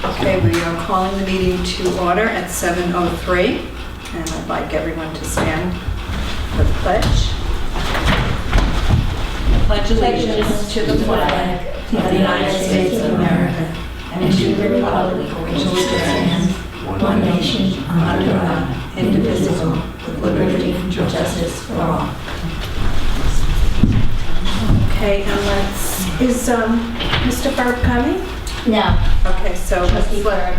Okay, we are calling the meeting to order at 7:03, and I'd like everyone to stand for the pledge. Pledge allegiance to the flag of the United States of America and to the republic for which it stands, one nation, under God, indivisible, with liberty and justice for all. Okay, and is Mr. Ferb coming? No. Okay, so Trustee let Ferb.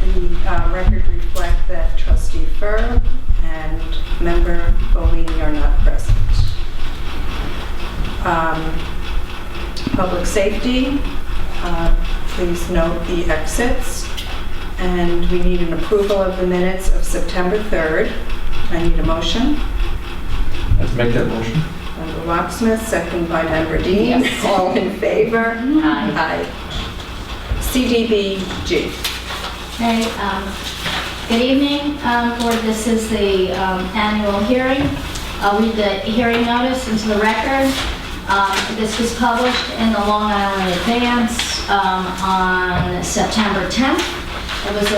the record reflect that Trustee Ferb and Member Bolini are not present. Public safety, please note the exits. And we need an approval of the minutes of September 3rd. I need a motion. Let's make that motion. Member Wachsmuth, second by Member Dean. Yes. All in favor? Aye. CDBG. Okay, good evening, board. This is the annual hearing. I'll read the hearing notice into the record. This was published in the Long Island Advance on September 10th. It was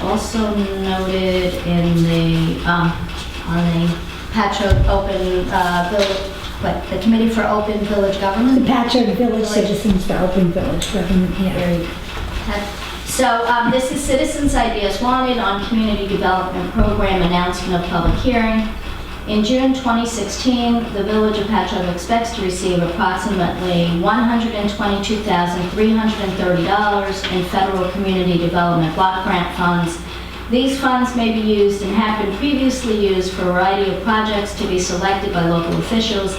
also noted in the on the Patchogue Open Village, the Committee for Open Village Government. The Patchogue Village Citizens for Open Village Government, yeah. So this is Citizens Ideas Wanted on Community Development Program Announcement of Public Hearing. In June 2016, the Village of Patchogue expects to receive approximately $122,330 in federal community development block grant funds. These funds may be used and have been previously used for a variety of projects to be selected by local officials.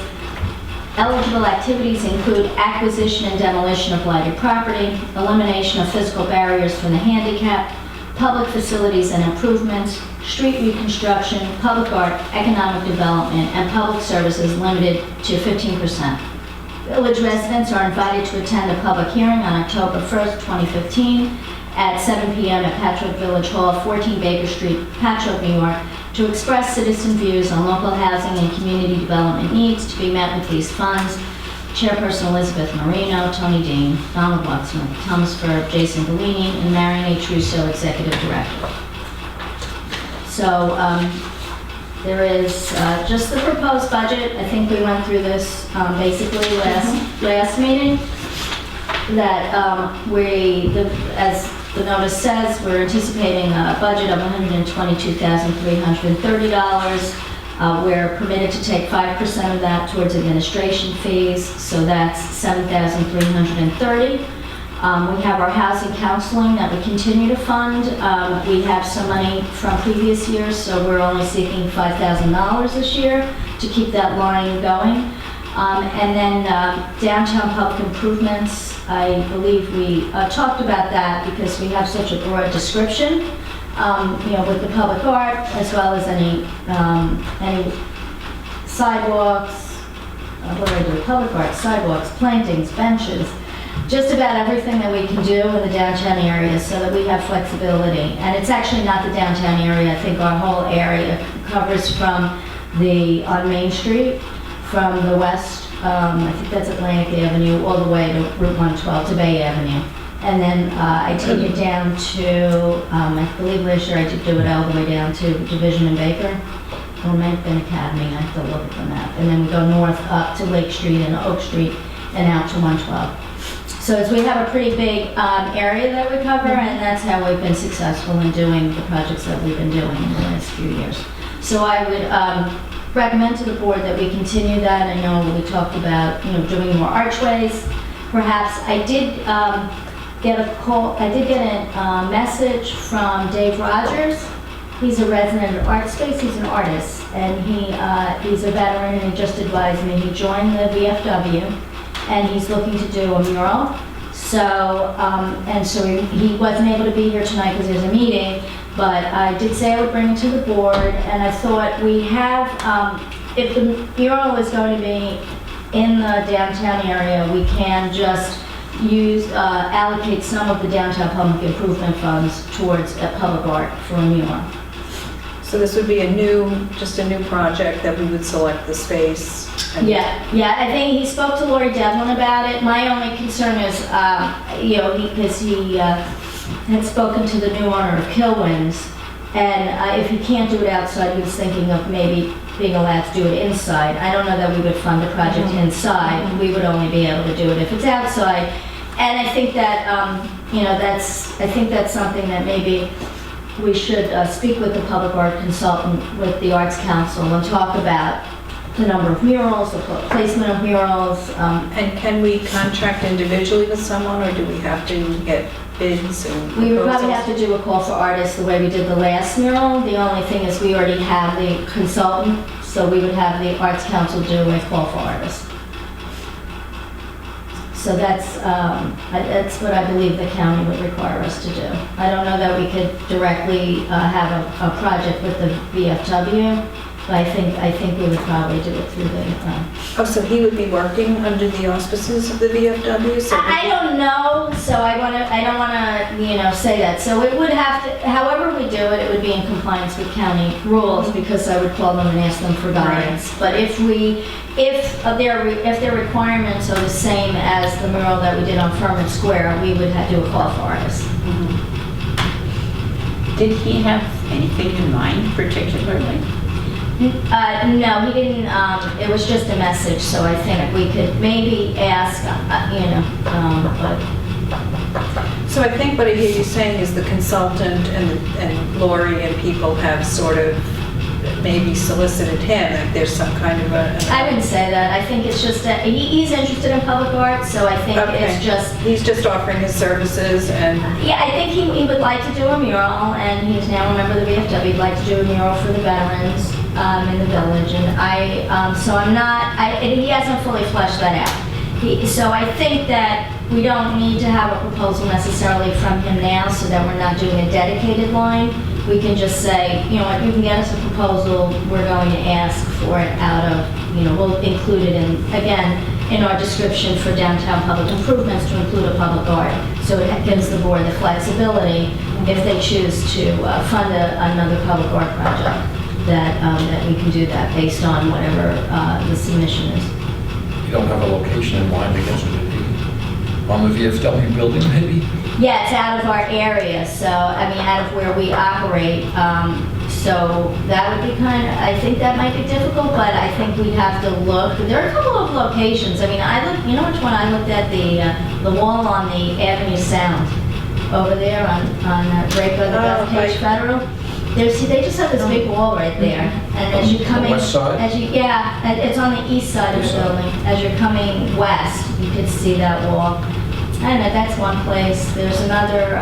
Eligible activities include acquisition and demolition of blighted property, elimination of physical barriers for the handicapped, public facilities and improvements, street reconstruction, public art, economic development, and public services limited to 15%. Village residents are invited to attend a public hearing on October 1st, 2015 at 7 p.m. at Patchogue Village Hall, 14 Baker Street, Patchogue, New York, to express citizen views on local housing and community development needs to be met with these funds. Chairperson Elizabeth Moreno, Toni Dean, Donald Wachsmuth, Thomas Ferb, Jason Bellini, and Marian Russo, Executive Director. So there is just the proposed budget. I think we went through this basically last meeting. That as the notice says, we're anticipating a budget of $122,330. We're permitted to take 5% of that towards administration fees, so that's $7,330. We have our housing counseling that we continue to fund. We have some money from previous years, so we're only seeking $5,000 this year to keep that line going. And then downtown public improvements, I believe we talked about that because we have such a broad description, with the public art as well as any sidewalks, what do I do? Public art, sidewalks, plantings, benches, just about everything that we can do in the downtown area so that we have flexibility. And it's actually not the downtown area. I think our whole area covers from on Main Street, from the west, I think that's Atlantic Avenue, all the way to Route 112 to Bay Avenue. And then I take it down to, I believe last year I did do it all the way down to Division and Baker. Or it might have been Academy, I have to look at the map. And then we go north up to Lake Street and Oak Street and out to 112. So we have a pretty big area that we cover, and that's how we've been successful in doing the projects that we've been doing in the last few years. So I would recommend to the board that we continue that. I know we talked about, doing more archways. Perhaps I did get a message from Dave Rogers. He's a resident of Art Space. He's an artist, and he's a veteran, and he just advised me he joined the VFW, and he's looking to do a mural. So, he wasn't able to be here tonight because there's a meeting, but I did say I would bring it to the board, and I thought we have, if the mural is going to be in the downtown area, we can just allocate some of the downtown public improvement funds towards public art for a mural. So this would be just a new project that we would select the space Yeah, I think he spoke to Lori Devlin about it. My only concern is, because he had spoken to the new owner of Kilwins, and if he can't do it outside, he was thinking of maybe being allowed to do it inside. I don't know that we would fund the project inside. We would only be able to do it if it's outside. And I think that, that's something that maybe we should speak with the public art consultant, with the Arts Council, and talk about the number of murals, the placement of murals. And can we contract individually with someone, or do we have to get bids and We would probably proposals? have to do a call for artists the way we did the last mural. The only thing is we already have the consultant, so we would have the Arts Council do a call for artists. So that's what I believe the county would require us to do. I don't know that we could directly have a project with the VFW, but I think we would probably do it through the. Oh, so he would be working under the auspices of the VFW? So I don't know, so I don't want to, say that. So it would have to, however we do it, it would be in compliance with county rules, because I would call them and ask them for guidance. But if their requirements are the same as the mural that we did on Furman Square, we would have to do a call for artists. Did he have anything in mind particularly? No, he didn't, it was just a message, so I think we could maybe ask, but. So I think what I hear you saying is the consultant and Lori and people have sort of maybe solicited him, if there's some kind of I wouldn't say that. I think it's just that he's interested in public art, so I think it's just. He's just offering his services and... Yeah, I think he would like to do a mural, and he's now a member of the VFW. He'd like to do a mural for the veterans in the village, and he hasn't fully fleshed that out. So I think that we don't need to have a proposal necessarily from him now, so that we're not doing a dedicated line. We can just say, you know what, you can get us a proposal, we're going to ask for it out of, we'll include it in our description for downtown public improvements to include a public art. So it gives the board the flexibility, if they choose to fund another public art project, that we can do that based on whatever the submission is. You don't have a location in mind, I guess, would it be on the VFW building, maybe? Yeah, it's out of our area, so, out of where we operate. So that would be I think that might be difficult, but I think we'd have to look. There are a couple of locations. I looked, which one? I looked at the wall on the Avenue Sound over there on right by the Bethpage Federal. They just have this big wall right there, and as you come in, West side? it's on the east side of the building. As you're coming west, you could see that wall. I don't know, that's one place. There's another,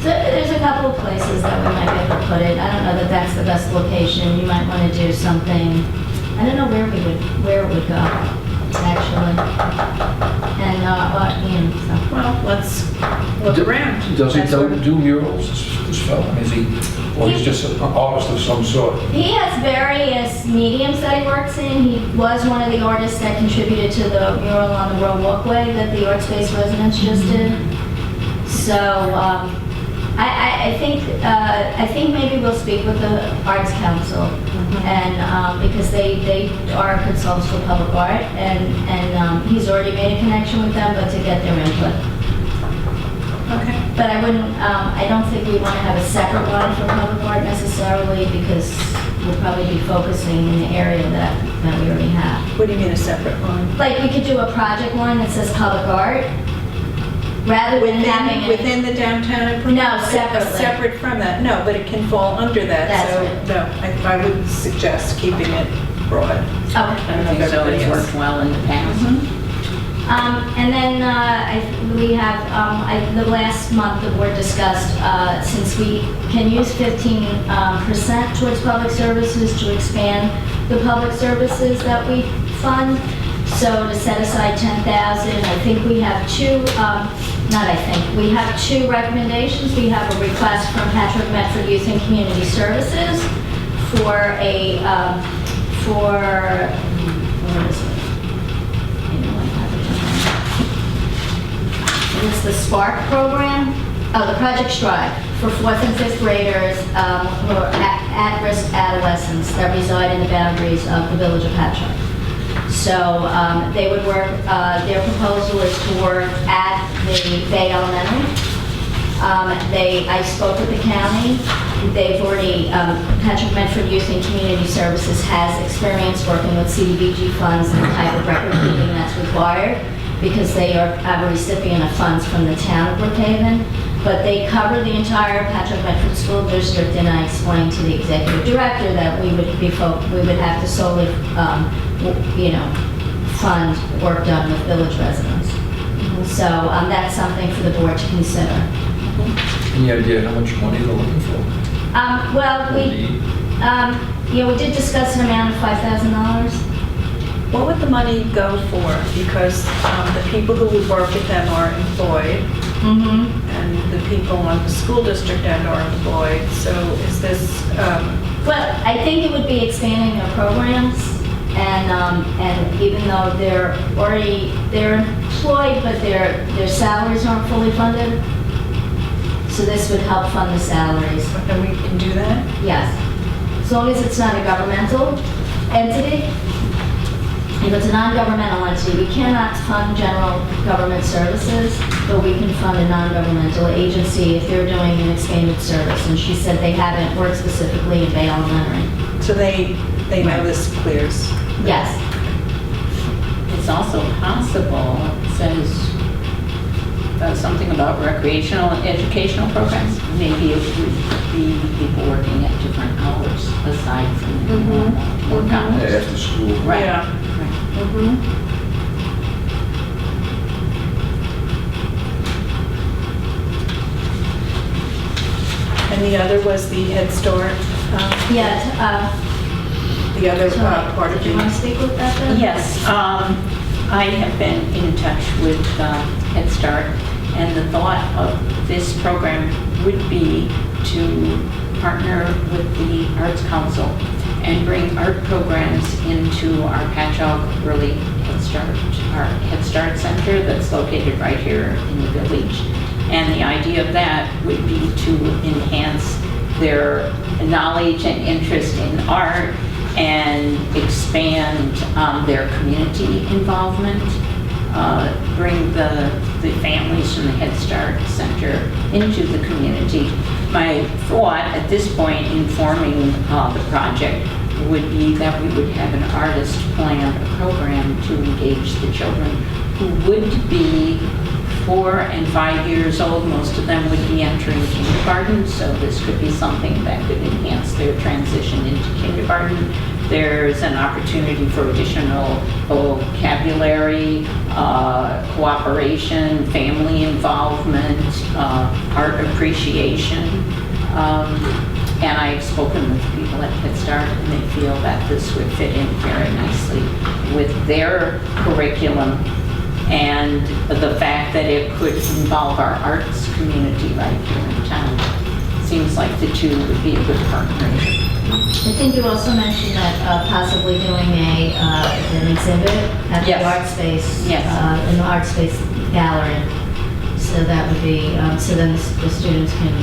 there's a couple of places that we might be able to put it. I don't know that that's the best location. You might want to do something, I don't know where it would go, actually. And, so. Well, let's look around. Does he That's sort of- do murals, this fellow? Is he, or he's just an artist of some sort? He has various mediums that he works in. He was one of the artists that contributed to the mural on the Royal Walkway that the Art Space residents just did. So I think maybe we'll speak with the Arts Council, and because they are consultants for public art, and he's already made a connection with them, but to get their input. Okay. But I don't think we want to have a separate one for public art necessarily, because we'll probably be focusing in the area that we already have. What do you mean a separate line? Like, we could do a project line that says public art, rather than having it. Within the downtown improvement? No, separately. Separate from that, no, but it can fall under that. That's So, right. no, I would suggest keeping it broad. Okay. I think so, it's worked well in the past. And then we have, the last month the board discussed, since we can use 15% towards public services to expand the public services that we fund. So to set aside 10,000, I think we have we have two recommendations. We have a request from Patchogue Medford Youth and Community Services for what is it? It's the SPARK program, the Project Stride, for 4th and 5th graders who are at-risk adolescents that reside in the boundaries of the village of Patchogue. So they would work, their proposal is to work at the Bay Elementary. I spoke with the county. They've already, Patchogue Medford Youth and Community Services has experience working with CDBG funds and the type of record keeping that's required because they are a recipient of funds from the town of Brookhaven. But they cover the entire Patchogue Medford School District, and I explained to the Executive Director that we would have to solely, fund work done with village residents. So that's something for the board to consider. Any idea how much money they're looking for? We did discuss an amount of $5,000. What would the money go for? Because the people who would work with them are employed, and the people on the school district end are employed. So is this... Well, I think it would be expanding their programs, and even though they're employed, but their salaries aren't fully funded, so this would help fund the salaries. And we can do that? Yes, as long as it's not a governmental entity. If it's a non-governmental entity, we cannot fund general government services, but we can fund a non-governmental agency if they're doing an expanded service. And she said they haven't worked specifically in Bay Elementary. So they know this clears? Yes. It's also possible, it says something about recreational and educational programs. Maybe it would be people working at different hours aside from the normal work hours. After school. Right. Yeah. And the other was the Head Start? The other part of Do you want to speak with that then? Yes, I have been in touch with Head Start, and the thought of this program would be to partner with the Arts Council and bring art programs into our Patchogue Early Head Start, our Head Start Center that's located right here in the village. And the idea of that would be to enhance their knowledge and interest in art and expand their community involvement, bring the families from the Head Start Center into the community. My thought at this point in forming the project would be that we would have an artist plan a program to engage the children who would be 4 and 5 years old. Most of them would be entering kindergarten, so this could be something that could enhance their transition into kindergarten. There's an opportunity for additional vocabulary, cooperation, family involvement, art appreciation. And I've spoken with people at Head Start, and they feel that this would fit in very nicely with their curriculum and the fact that it could involve our arts community right here in town. Seems like the two would be a good partnership. I think you also mentioned that possibly doing an exhibit at Yes. the art space, Yes. in the art space gallery. So that would be, so then the students can,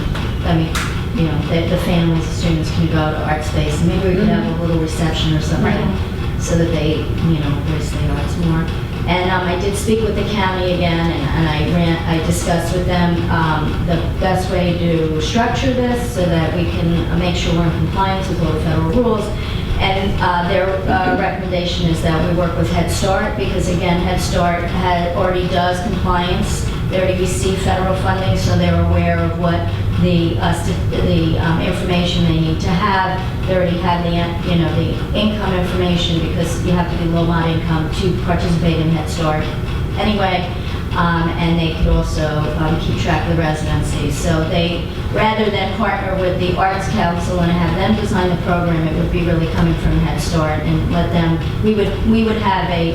the families, the students can go to art space. And maybe we could have a little reception or something so that they, embrace the arts more. And I did speak with the county again, and I discussed with them the best way to structure this so that we can make sure we're in compliance with all the federal rules. And their recommendation is that we work with Head Start because, again, Head Start already does compliance. They already receive federal funding, so they're aware of what the information they need to have. They already have the income information because you have to be low mod income to participate in Head Start anyway. And they could also keep track of the residency. So they, rather than partner with the Arts Council and have them design the program, it would be really coming from Head Start and let them. We would have a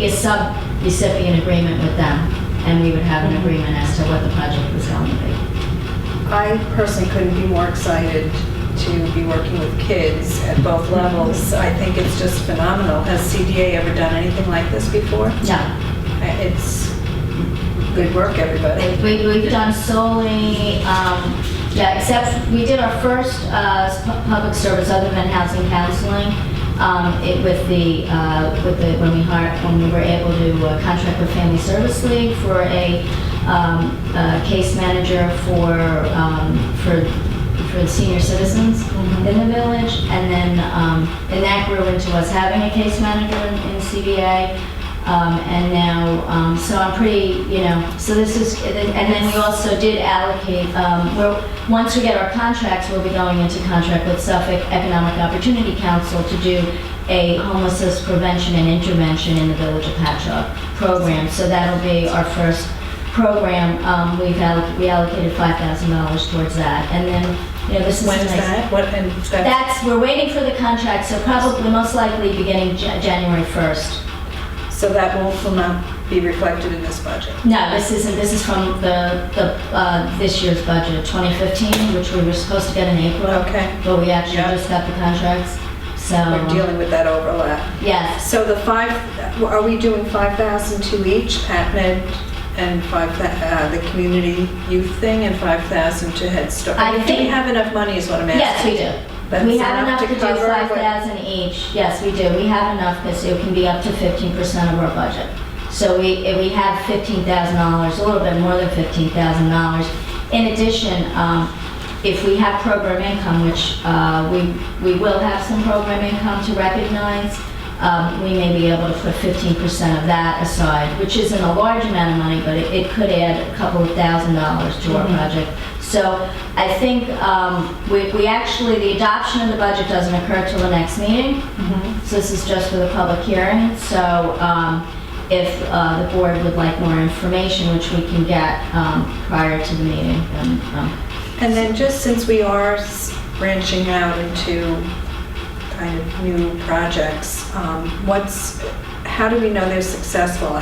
sub-recipient agreement with them, and we would have an agreement as to what the project was going to be. I personally couldn't be more excited to be working with kids at both levels. I think it's just phenomenal. Has CDA ever done anything like this before? No. It's good work, everybody. We've done solely Yeah, except we did our first public service other than housing counseling. When we were able to contract with Family Service League for a case manager for the senior citizens in the village, and then and that grew into us having a case manager in CDA. And now, so I'm pretty, so this is, and then we also did allocate, once we get our contracts, we'll be going into contract with Suffolk Economic Opportunity Council to do a homelessness prevention and intervention in the Village of Patchogue program. So that'll be our first program. We allocated $5,000 towards that. And then, this is When is nice. that? What, and We're waiting for the contract, so probably most likely beginning January 1st. so that will not be reflected in this budget? No, this isn't. This is from this year's budget, 2015, which we were supposed to get in April. Okay. But we actually Yeah. just got the contracts. So We're dealing with that overlap. yes, So are we doing 5,000 to each, PACMAC and the community youth thing, and 5,000 to Head Start? I Do we think- have enough money is what I'm asking? yes, we do. That's We have enough to do cover what- 5,000 each. Yes, we do. We have enough because it can be up to 15% of our budget. So we have $15,000, a little bit more than $15,000. In addition, if we have program income, which we will have some program income to recognize, we may be able to put 15% of that aside, which isn't a large amount of money, but it could add a couple of $1,000s to our project. So I think we actually, the adoption of the budget doesn't occur till the next meeting. So this is just for the public hearing. So if the board would like more information, which we can get prior to the meeting, then And then just since we are branching out into kind of new projects, how do we know they're successful? I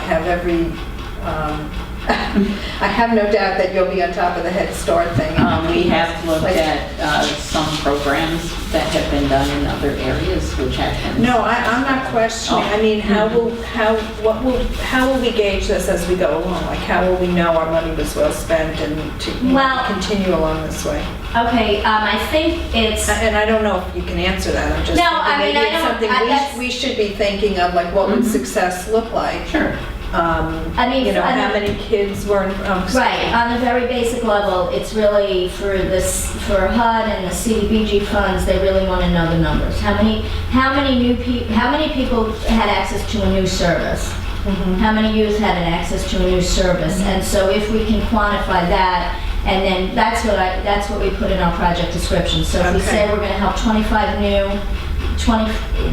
have no doubt that you'll be on top of the Head Start thing. We have looked at some programs that have been done in other areas, which have been... No, I'm not questioning. I mean, how will we gauge this as we go along? Like, how will we know our money was well spent and to continue along this way? okay, I think it's... And I don't know if you can answer that. I'm just No, thinking I mean, maybe I it's don't- something that's- we should be thinking of, like, what would success look like? Sure. I mean, how many kids were in... Right, on a very basic level, it's really for HUD and the CDBG funds, they really want to know the numbers. How many people had access to a new service? How many youth had an access to a new service? And so if we can quantify that, and then that's what we put in our project description. So if we say we're going to help 25 new,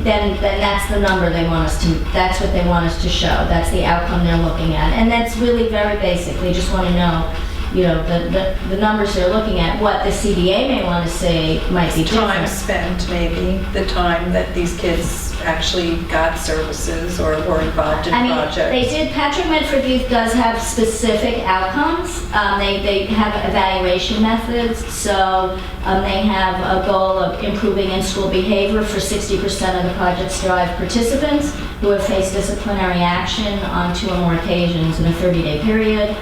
then that's the number they want us to, that's what they want us to show. That's the outcome they're looking at. And that's really very basic. They just want to know, the numbers they're looking at. What the CDA may want to say might be Time different. spent, maybe, the time that these kids actually got services or were involved in projects. They did, Patchogue Medford Youth does have specific outcomes. They have evaluation methods, so they have a goal of improving in-school behavior for 60% of the Project Drive participants who have faced disciplinary action on 2 or more occasions in a 30-day period.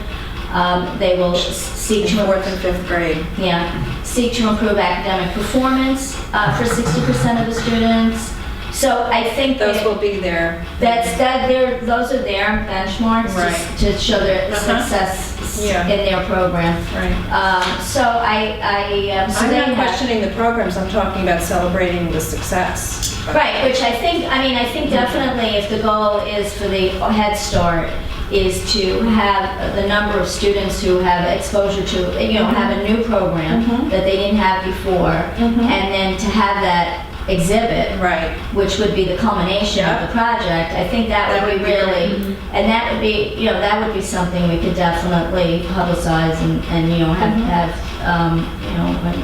They will seek to... 4th and 5th grade. Yeah, seek to improve academic performance for 60% of the students. So I think Those will be there. those are their benchmarks Right. to show their success Yeah. in their program. Right. So I'm not questioning the programs, I'm talking about celebrating the success. Right, which I think definitely if the goal is for the Head Start is to have the number of students who have exposure to, have a new program that they didn't have before, and then to have that exhibit, Right. which would be the culmination of the project. I think that would be really, and that would be, that would be something we could definitely publicize and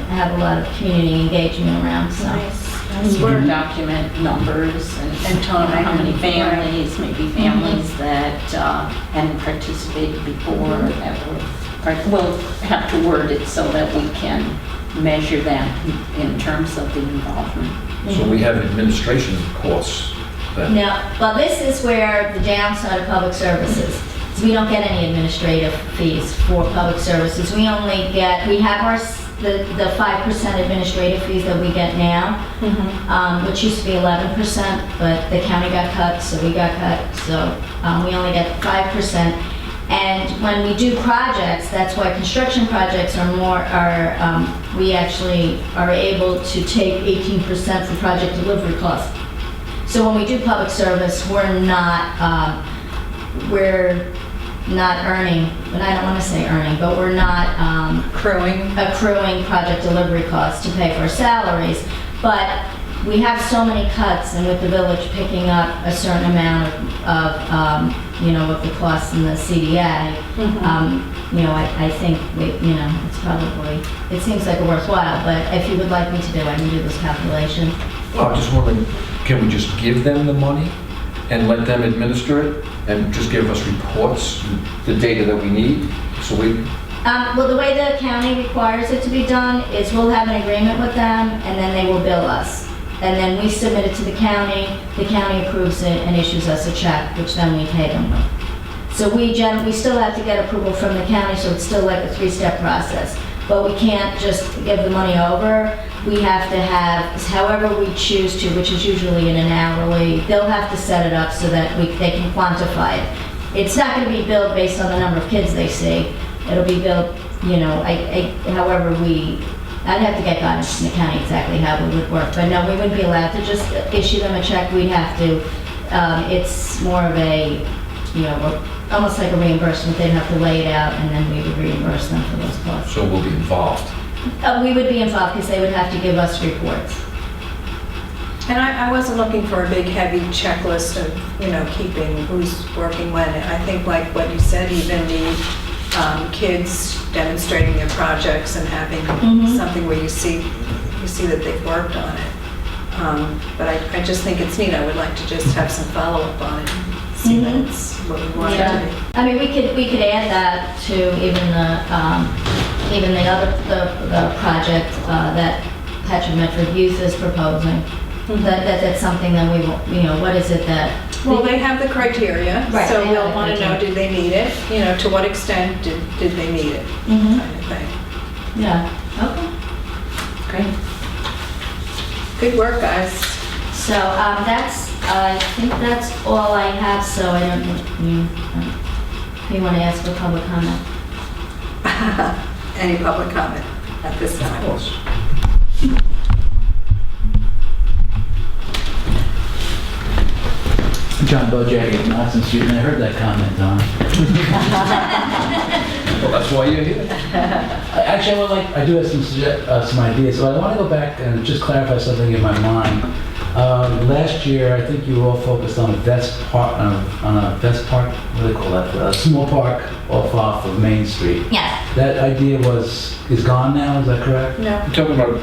have a lot of community engagement around. So. Nice. You document numbers and time. how many families, maybe families that hadn't participated before, that we'll have to word it so that we can measure that in terms of the involvement. So we have administration costs then? No, well, this is where the downside of public services is we don't get any administrative fees for public services. We have our the 5% administrative fees that we get now, which used to be 11%, but the county got cut, so we got cut, so we only get 5%. And when we do projects, that's why construction projects are we actually are able to take 18% for project delivery costs. So when we do public service, we're not earning, but I don't want to say earning, but we're not accruing project delivery costs to pay for our salaries. But we have so many cuts, and with the village picking up a certain amount of the costs in the CDA, I think it's probably, it seems like a worthwhile, but if you would like me to do, I can do this calculation. Well, I'm just wondering, can we just give them the money and let them administer it and just give us reports, the data that we need, so we... Well, the way the county requires it to be done is we'll have an agreement with them, and then they will bill us. And then we submit it to the county approves it and issues us a check, which then we pay them with. So we still have to get approval from the county, so it's still like a 3-step process. But we can't just give the money over. We have to have, however we choose to, which is usually in an hourly, they'll have to set it up so that they can quantify it. It's not going to be billed based on the number of kids they see. It'll be billed, however I'd have to get guidance from the county exactly how it would work. But no, we wouldn't be allowed to just issue them a check. We'd have to, it's more of a, almost like a reimbursement. They'd have to lay it out, and then we would reimburse them for those costs. So we'll be involved. We would be involved because they would have to give us reports. And I wasn't looking for a big heavy checklist of, keeping who's working when. I think like what you said, even the kids demonstrating their projects and having something where you see that they've worked on it. But I just think it's neat. I would like to just have some follow-up on it. See that it's what we want it to be. I mean, we could add that to even the project that Patchogue Medford Youth is proposing. That's something that we what is it that... Well, they have the criteria, Right, so they have we'll the want to know, criteria. do they need it? To what extent did they need it? Kind of thing. Yeah, okay. Great. Good work, guys. So I think that's all I have, so I don't know if you want to ask for public comment. Any public comment at this time? Of course. John Bogack at Madison Street, and I heard that comment, Don. Well, that's why you're here. Actually, I do have some ideas, so I want to go back and just clarify something in my mind. Last year, I think you were all focused on a Vest Park, what do they call that? A small park off of Main Street. Yes. That idea is gone now, is that correct? No. You're talking about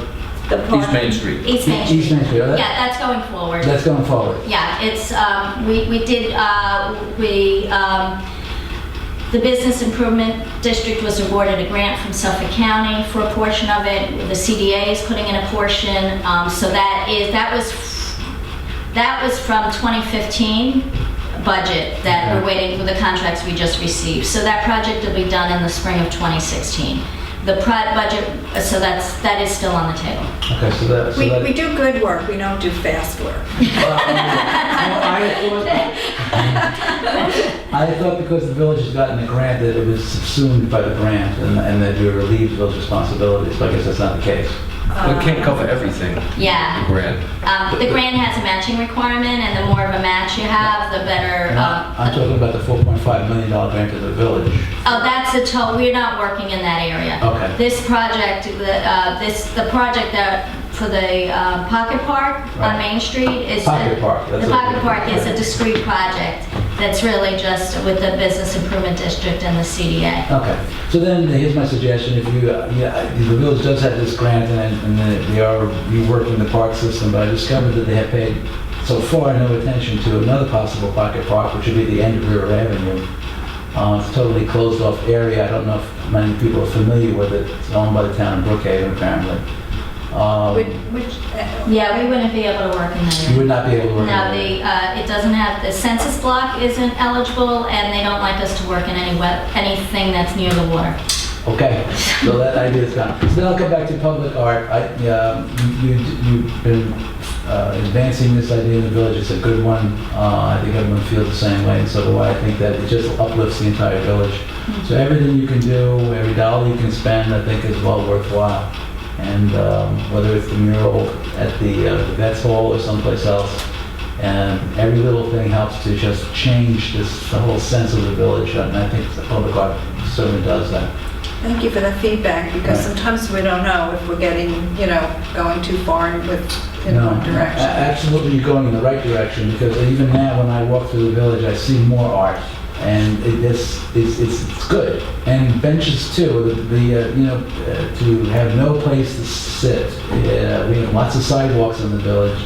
The park. East Main Street. East Main Street. East Main Street, oh, Yeah, that's going forward. that's going forward. Yeah, it's, the Business Improvement District was awarded a grant from Suffolk County for a portion of it. The CDA is putting in a portion, so that was from 2015 budget that we're waiting for the contracts we just received. So that project will be done in the spring of 2016. The budget, so that is still on the table. Okay, so that... We do good work, we don't do fast work. I thought because the village has gotten a grant that it was subsumed by the grant and that you were relieved of those responsibilities, but I guess that's not the case. It can't cover everything, the Yeah. grant. The grant has a matching requirement, and the more of a match you have, the better. I'm talking about the $4.5 million grant to the village. Oh, that's a total, we're not working in that area. Okay. This project, the project that, for the Pocket Park on Right. Main Street is... Pocket Park, that's The it. Pocket Park is a discrete project that's really just with the Business Improvement District and the CDA. Okay, so then here's my suggestion, if you, the village does have this grant and they are reworking the park system, but I discovered that they have paid so far no attention to another possible pocket park, which would be the end of River Avenue. It's a totally closed off area, I don't know if many people are familiar with it, it's owned by the town of Brookhaven apparently. Yeah, we wouldn't be able to work in that You area. would not be able to work No, in it. it doesn't have, the census block isn't eligible, and they don't like us to work in anything that's near the water. Okay, so that idea is gone. So then I'll come back to public art. You've been advancing this idea in the village. It's a good one. I think everyone feels the same way, and so do I. I think that it just uplifts the entire village. So everything you can do, every dollar you can spend, I think is well worthwhile. And whether it's the mural at the Vets Hall or someplace else, and every little thing helps to just change the whole sense of the village. And I think the public art certainly does that. Thank you for the feedback, because Right. sometimes we don't know if we're getting, going too far in one direction. Absolutely, you're going in the right direction, because even now when I walk through the village, I see more art, and it's good. And benches too. To have no place to sit. We have lots of sidewalks in the village.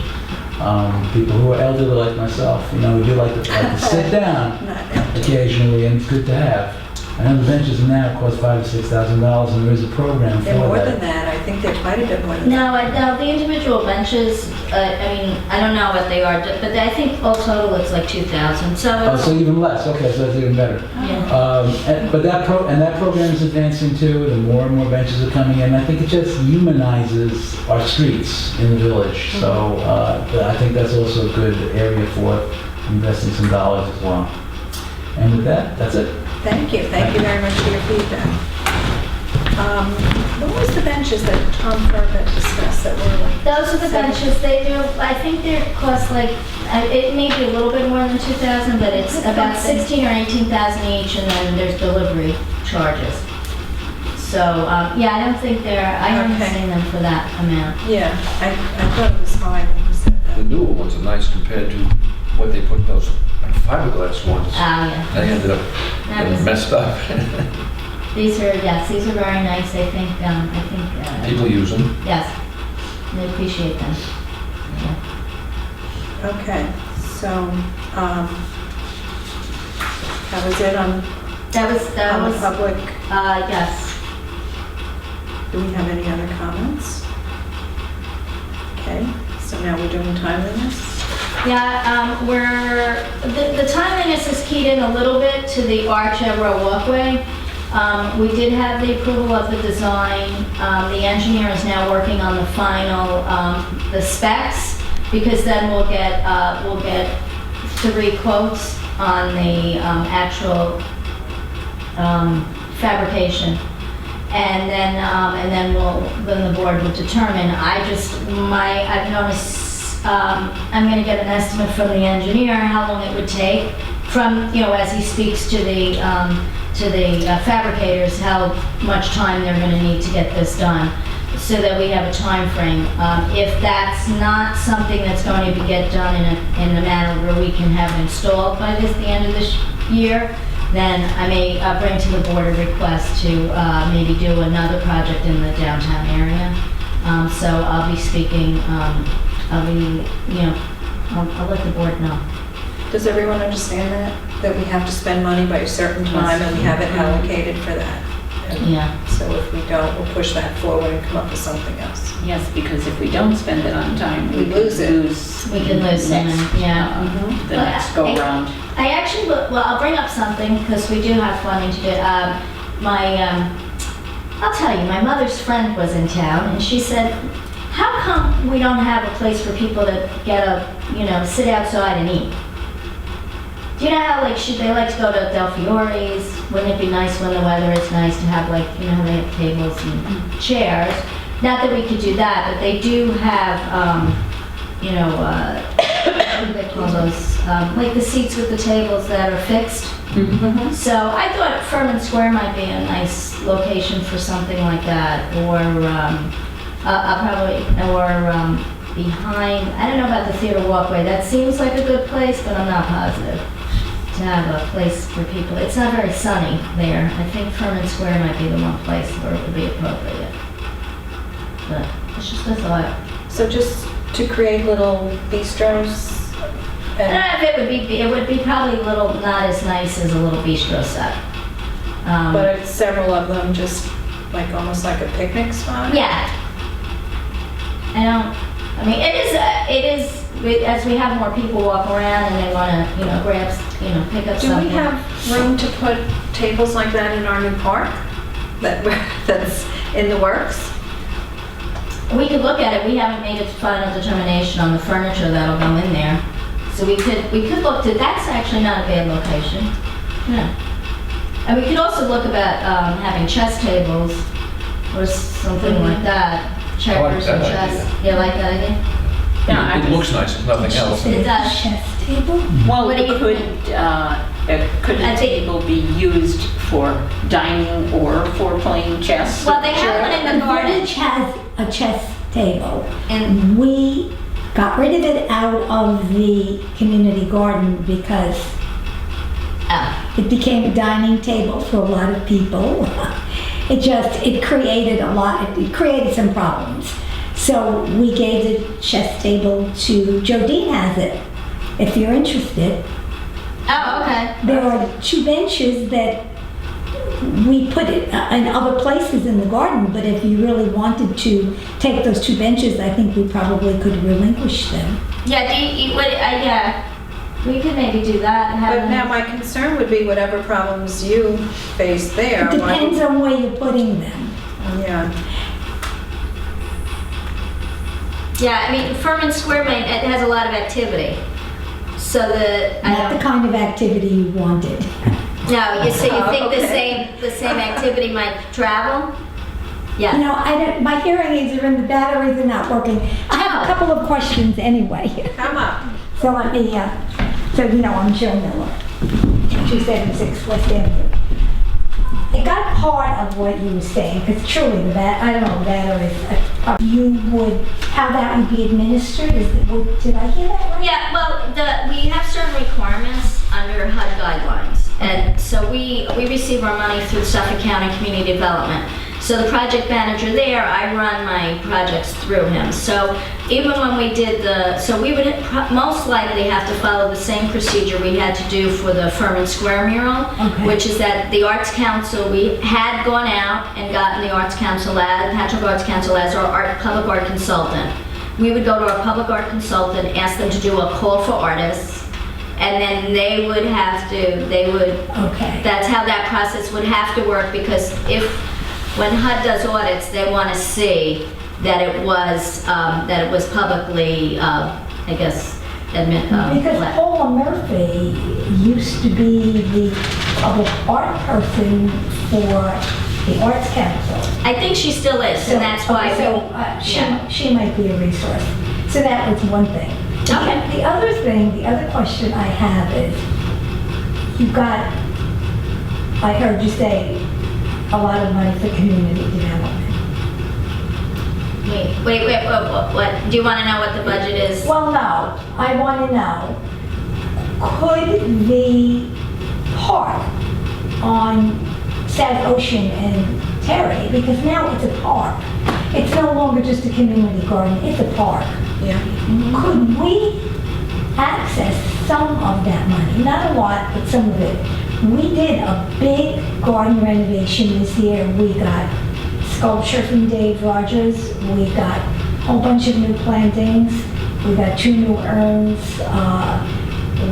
People who are elderly like myself, we do like to sit down Not occasionally, and it's good to have. I know the benches now cost $5,000 to $6,000, and there is a program for They're more than that. that. I think they're quite a bit more than that. No, the individual benches, I don't know what they are, but I think all total it's like 2,000, so. Oh, so even less. Okay, so that's even better. Yeah. But that program is advancing too. The more and more benches are coming in. I think it just humanizes our streets in the village. So I think that's also a good area for investing some dollars as well. And with that, that's it. Thank you. Thank you very much for your feedback. What was the benches that Tom Furman discussed that were like? Those are the benches, they do, I think they cost like, it may be a little bit more than 2,000, but it's about 16 or 18,000 each, and then there's delivery charges. So, yeah, I don't think I haven't Okay. seen them for that amount. Yeah, I thought it was high when you said The that. newer ones are nice compared to what they put those fiberglass ones. Oh, yeah. They ended up That getting was- messed up. These are very nice, I think, People use them. yes, they appreciate them. Yeah. Okay, so, that was it on That was, the public. yes. Do we have any other comments? Okay, so now we're doing timeliness. Yeah, the timeliness is keyed in a little bit to the arch row walkway. We did have the approval of the design. The engineer is now working on the final, the specs, because then we'll get 3 quotes on the actual fabrication. And then the board will determine. I've noticed, I'm gonna get an estimate from the engineer, how long it would take from, as he speaks to the fabricators, how much time they're gonna need to get this done, so that we have a time frame. If that's not something that's going to get done in a manner where we can have it installed by the end of this year, then I may bring to the board a request to maybe do another project in the downtown area. So I'll be speaking, I'll let the board know. Does everyone understand that we have to spend money by a certain time and we have it allocated for that? Yeah. So if we don't, we'll push that forward and come up with something else. Yes, because if we don't spend it on time, We lose it. We can lose some, yeah. The next go round. I actually, I'll bring up something, because we do have funding to do. I'll tell you, my mother's friend was in town, and she said, how come we don't have a place for people to sit outside and eat? Do you know how, they like to go to Del Fiore's? Wouldn't it be nice when the weather is nice to have, how they have tables and chairs? Not that we could do that, but they do have, what do they call those? The seats with the tables that are fixed. So I thought Furman Square might be a nice location for something like that, or behind, I don't know about the theater walkway. That seems like a good place, but I'm not positive. To have a place for people. It's not very sunny there. I think Furman Square might be the one place where it would be appropriate. But it's just a thought. So just to create little bistros? I don't know if it would be probably not as nice as a little bistro set. But it's several of them, just almost like a picnic spot? Yeah. It is, as we have more people walk around and they want to, pick up Do something. we have room to put tables like that in our new park? that's in the works? We could look at it. We haven't made a final determination on the furniture that'll go in there. So we could look to, that's actually not a bad location. Yeah. And we could also look about having chess tables or something like that. Chairperson that chess. idea. You like that idea? Yeah, It looks nice, if nothing else. It does. Chess table? Well, What do you- could I a think- table be used for dining or for playing chess? Well, they have one in the The garden. village has a chess table. And We got rid of it out of the community garden because it became a dining table for a lot of people. It created some problems. So we gave the chess table to, Joe Dean has it, if you're interested. oh, okay. There are 2 benches that we put it in other places in the garden, but if you really wanted to take those 2 benches, I think we probably could relinquish them. Yeah. Yeah. We could maybe do that. But now my concern would be whatever problems you face there. It depends on where you're putting them. Yeah. Yeah, I mean, Furman Square, it has a lot of activity. So Not the kind of activity you wanted. No, you think okay. the same activity might travel? You Yeah. know, my hearing aids are in, the batteries are not working. I have a couple of questions anyway. Come up. So let me, so you know, I'm Jill Miller, 276 West Avenue. I got part of what you were saying, because truly the batteries, how that would be administered, did I hear that right? Yeah, well, we have certain requirements under HUD guidelines. And so we receive our money through Suffolk County Community Development. So the project manager there, I run my projects through him. So even when we did so we would most likely have to follow the same procedure we had to do for the Furman Square mural, Okay. which is that the Arts Council, we had gone out and gotten the Arts Council, Patchogue Arts Council as our public art consultant. We would go to our public art consultant, ask them to do a call for artists, and then they would, Okay. that's how that process would have to work, because when HUD does audits, they want to see that it was publicly, I guess, Because Paula Murphy used to be the public art person for the Arts Council. I think she still is, and that's why. She might be a resource. So that was one thing. Okay. The other question I have is, I heard you say a lot of money for community development. Wait, what? Do you want to know what the budget is? Well, no, I want to know, could the park on South Ocean and Terry, because now it's a park, it's no longer just a community garden, it's a park. Yeah. Could we access some of that money? Not a lot, but some of it. We did a big garden renovation this year. We got sculpture from Dave Rogers. We got a whole bunch of new plantings. We got 2 new urns.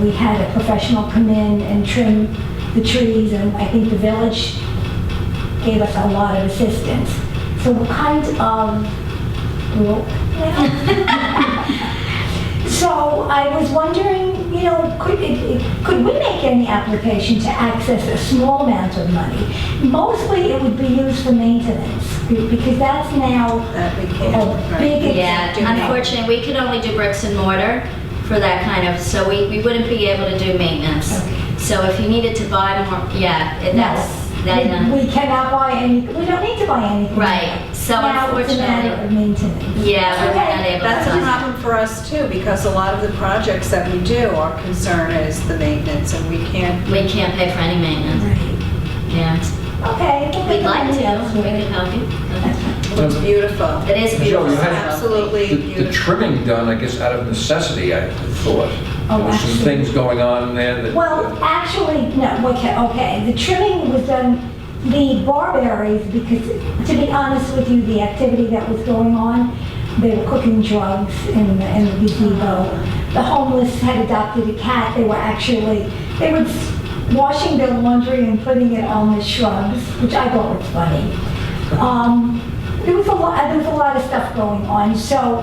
We had a professional come in and trim the trees, and I think the village gave us a lot of assistance. So what kind of, so I was wondering, could we make any application to access a small amount of money? Mostly it would be used for maintenance, because that's now That we a can't. big. Yeah, unfortunately, we can only do bricks and mortar for that kind of, so we wouldn't be able to do maintenance. Okay. So if you needed to buy more, We cannot buy any, we don't need to buy anything. right, so Now it's a matter unfortunately, of maintenance. yeah, we're Okay, not able to. That's a do that. problem for us too, because a lot of the projects that we do, our concern is the maintenance, and we can't. We can't pay for any maintenance, Right. yeah. Okay. well, We'd like to, that's we good. could help you. It looks beautiful. It is Joe, beautiful. you had Absolutely the beautiful. trimming done, I guess, out of necessity, I thought. Oh, There were some actually. things going on there that. Well, actually, no, okay, the trimming was done, the barberries, because to be honest with you, the activity that was going on, they were cooking drugs in the gazebo. The homeless had adopted a cat, they were washing their laundry and putting it on the shrubs, which I thought was funny. There was a lot of stuff going on. So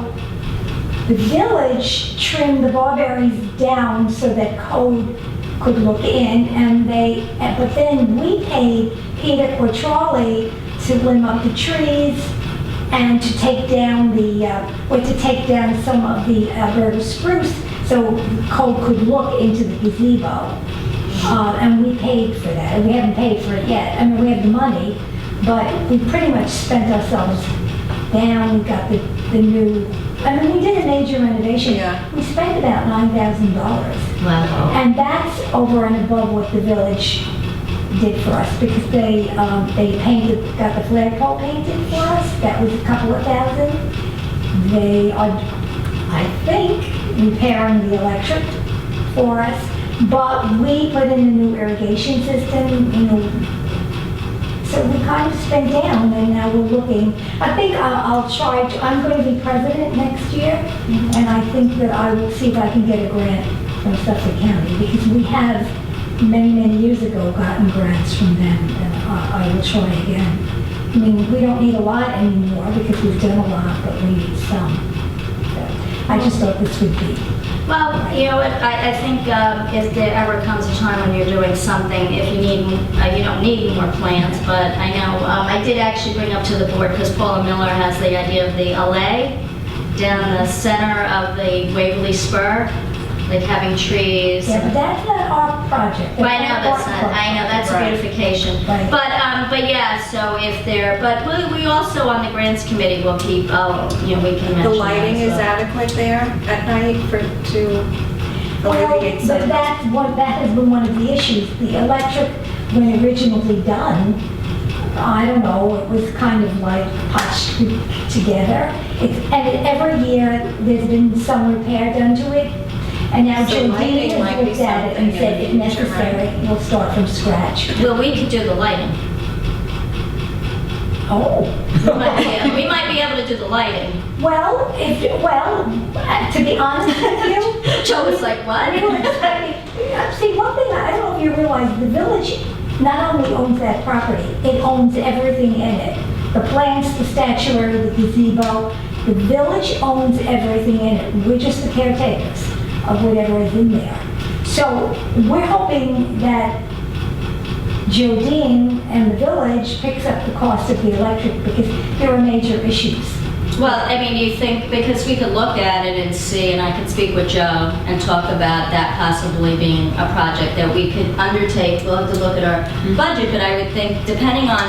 the village trimmed the barberries down so that COAD could look in, but then we paid Peter Quattrolli to limb up the trees and to take down some of the Alberta spruce so COAD could look into the gazebo. And we paid for that. We haven't paid for it yet. I mean, we have the money, but we pretty much spent ourselves down. We got the new, I mean, we did a major renovation. Yeah. We spent about $9,000. Wow. And that's over and above what the village did for us, because they got the flagpole painted for us. That was a couple of thousand. They are, I think, repairing the electric for us. But we put in a new irrigation system, so we kind of spent down, and now we're looking. I think I'll try to, I'm going to be president next year, and I think that I will see if I can get a grant from Suffolk County, because we have many years ago gotten grants from them, and I will try again. I mean, we don't need a lot anymore because we've done a lot, but we need some. So I just thought this would be. Well, you know what, I think if there ever comes a time when you're doing something, if you need, you don't need more plans, but I know, I did actually bring up to the board, because Paula Miller has the idea of the alley down the center of the Waverly Spur, like having trees. Yeah, but that's not our project. Well, I know that's a beautification. Right. But yeah, so if there, but we also on the grants committee will keep, we can mention The lighting that is as well. adequate there at night to alleviate But some. that has been one of the issues. The electric, when originally done, I don't know, it was kind of like patched together. And every year, there's been some repair done to it. And now So Joe lighting Dean might has be looked at it and something said, in if the future, necessary, we'll start from scratch. Well, we could do the lighting. Oh. We might be able to do the lighting. Well, to be honest with you. Joe was like, what? See, one thing, I don't know if you realize, the village not only owns that property, it owns everything in it. The plants, the statuary, the gazebo, the village owns everything in it. We're just the caretakers of whatever is in there. So we're hoping that Joe Dean and the village picks up the cost of the electric, because there are major issues. Well, I mean, you think, because we could look at it and see, and I could speak with Joe and talk about that possibly being a project that we could undertake. We'll have to look at our budget, but I would think, depending on,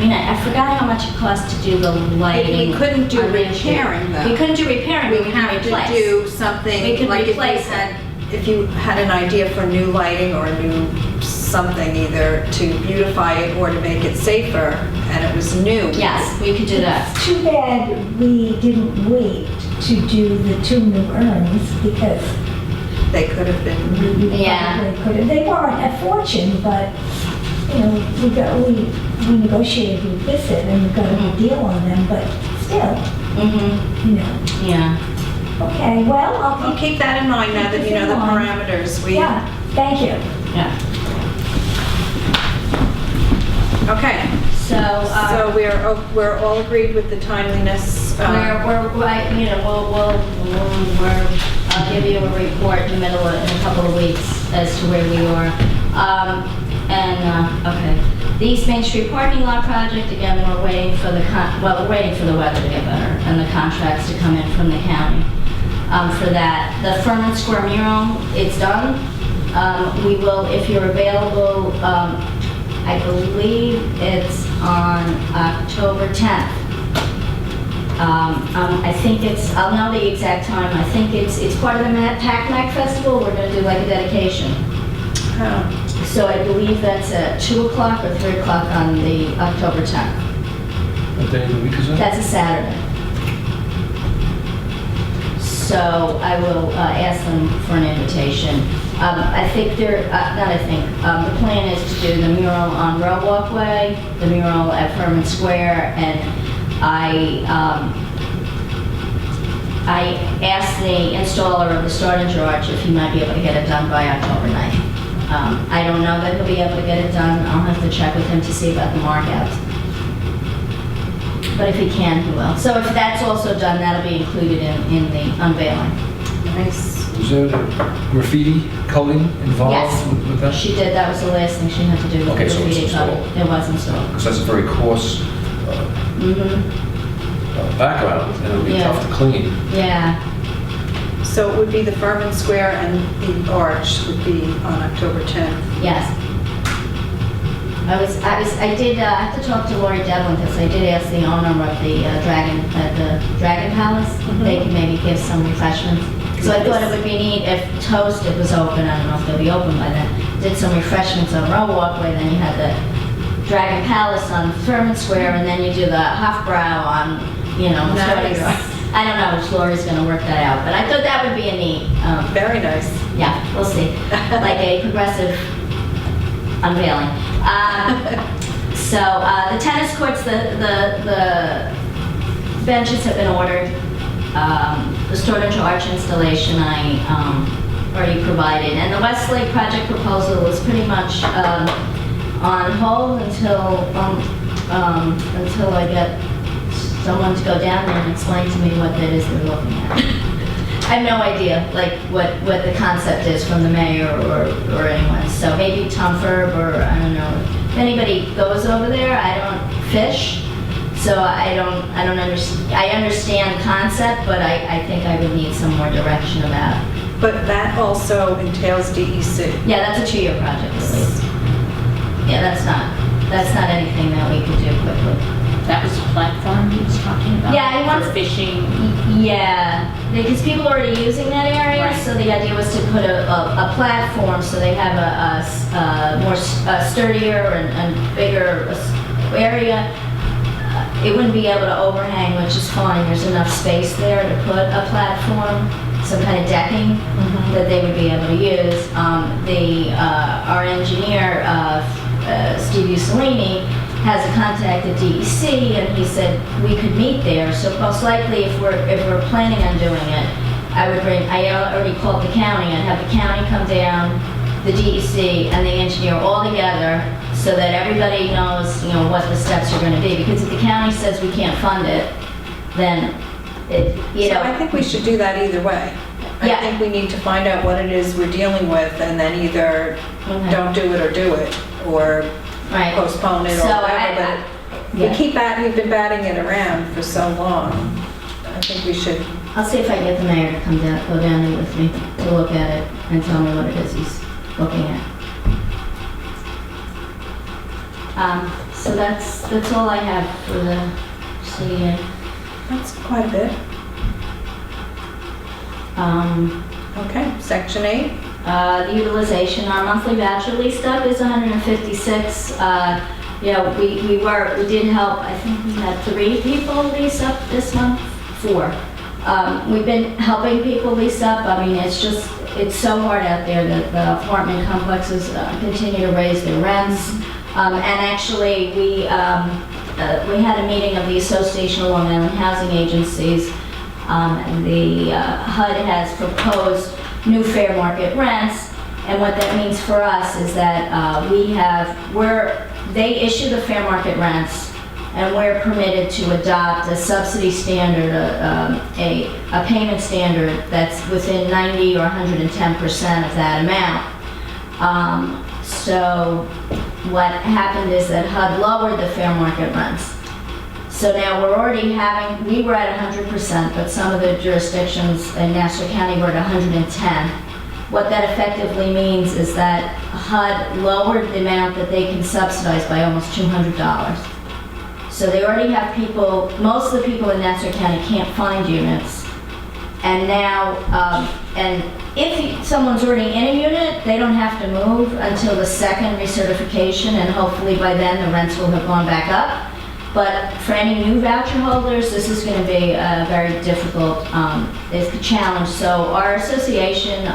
I forgot how much it costs to do the lighting. We couldn't do on Main Street. repairing, though. We couldn't do repairing, but we can have to replace. do something, We can like replace if you had an idea for new lighting or new something, either to beautify it or to make it safer, and it was new. Yes, we could do that. It's too bad we didn't wait to do the 2 new urns, because They could have been. we Yeah. probably could have. They weren't a fortune, but, we negotiated with Bissett and we got a good deal on them, but still, Yeah. Okay, well, I'll keep that in mind now that you know the parameters. Yeah, thank you. Yeah. Okay, So, so we're all agreed with the timeliness. we're right, I'll give you a report in the middle of, in a couple of weeks as to where we are. Okay. The East Main Street parking lot project, again, we're waiting for we're waiting for the weather to get better and the contracts to come in from the county. For that, the Furman Square mural, it's done. We will, if you're available, I believe it's on October 10th. I think I'll know the exact time. I think it's part of the PACMAC festival. We're going to do like a dedication. Oh. So I believe that's at 2 o'clock or 3 o'clock on the October 10th. What day of the week is that? That's a Saturday. So I will ask them for an invitation. I think the plan is to do the mural on Row Walkway, the mural at Furman Square, and I asked the installer of the Starting George if he might be able to get it done by October 9th. I don't know that he'll be able to get it done. I'll have to check with him to see about the markouts. but if he can, he will. So if that's also done, that'll be included in the unveiling. Nice. Was there graffiti coding involved Yes. with that? She did, that was the last thing she had to do with Okay, the so it's graffiti code. installed. It was installed. Because that's a very coarse background, and it'll be Yeah. tough to clean. Yeah. So it would be the Furman Square and the arch would be on October 10th. Yes. I did have to talk to Lori Devlin because I did ask the owner of the Dragon Palace. They could maybe give some refreshments. So I thought it would be neat if Toasted was open. I don't know if they'll be open by then. Did some refreshments on Row Walkway, then you had the Dragon Palace on Furman Square, and then you do the Hofbrau on, Nice. I don't know if Lori's going to work that out, but I thought that would be a neat. Very nice. Yeah, we'll see. Like a progressive unveiling. So the tennis courts, the benches have been ordered. The Storage Arch installation I already provided. And the Westlake project proposal is pretty much on hold until I get someone to go down there and explain to me what that is they're looking at. I have no idea, like, what the concept is from the mayor or anyone. So maybe Tom Ferb, or I don't know. If anybody goes over there, I don't fish, so I don't understand. I understand the concept, but I think I would need some more direction about it. But that also entails DEC. Yeah, that's a 2-year project at least. Yeah, that's not anything that we could do quickly. That was a platform he was talking about? Yeah, he wants- For fishing? Yeah, because people are already using that area, Right. so the idea was to put a platform so they have a more sturdier and bigger area. It wouldn't be able to overhang, which is fine. There's enough space there to put a platform, some kind of decking that they would be able to use. Our engineer, Steve Ussolini, has a contact at DEC, and he said we could meet there. So most likely, if we're planning on doing it, I already called the county, and have the county come down, the DEC, and the engineer all together, so that everybody knows, what the steps are going to be. Because if the county says we can't fund it, then So I think we should do that either way. Yeah. I think we need to find out what it is we're dealing with, and then either Okay. don't do it or do it, or Right. postpone it or So whatever. But we've been batting it around for so long. I think we should. I'll see if I can get the mayor to go down there with me to look at it and tell me what it is he's looking at. So that's all I have for the CDA. That's quite a bit. Okay, section 8. The utilization, our monthly voucher leased up is 156. We did help, I think we had 3 people lease up this month, 4. We've been helping people lease up. I mean, it's so hard out there that the apartment complexes continue to raise their rents. And actually, we had a meeting of the Association of Long Island Housing Agencies. And the HUD has proposed new fair market rents, and what that means for us is that they issue the fair market rents, and we're permitted to adopt a subsidy standard, a payment standard that's within 90 or 110% of that amount. So what happened is that HUD lowered the fair market rents. So now we were at 100%, but some of the jurisdictions in Nassau County were at 110. What that effectively means is that HUD lowered the amount that they can subsidize by almost $200. So they already have most of the people in Nassau County can't find units. And now, and if someone's already in a unit, they don't have to move until the second recertification, and hopefully by then the rents will have gone back up. But for any new voucher holders, this is going to be a very difficult challenge. So our association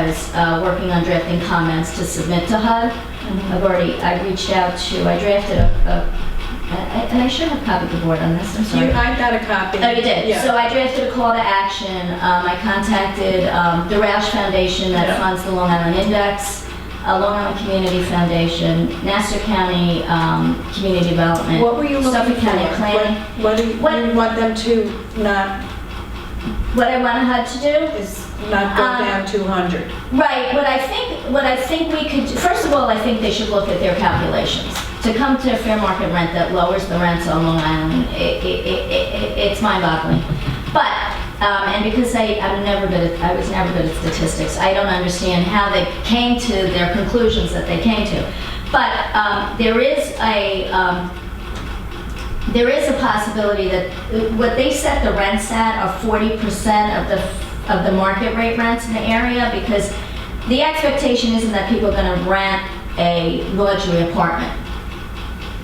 is working on drafting comments to submit to HUD. I reached out I drafted and I should have copied the board on this, I'm sorry. I got a copy. Oh, you did? Yeah. So I drafted a call to action. I contacted the Roush Foundation that funds the Long Island Index. Long Island Community Foundation, Nassau County Community Development. What were you looking Suffolk for? County Planning. What do you want them to not, What I want HUD to do? is not go down 200? Right, what I think we could, first of all, I think they should look at their calculations. To come to a fair market rent that lowers the rents on Long Island, it's mind-boggling. But, and because I was never good at statistics, I don't understand how they came to their conclusions that they came to. But there is a possibility that what they set the rents at are 40% of the market rate rents in the area, because the expectation isn't that people are going to rent a luxury apartment.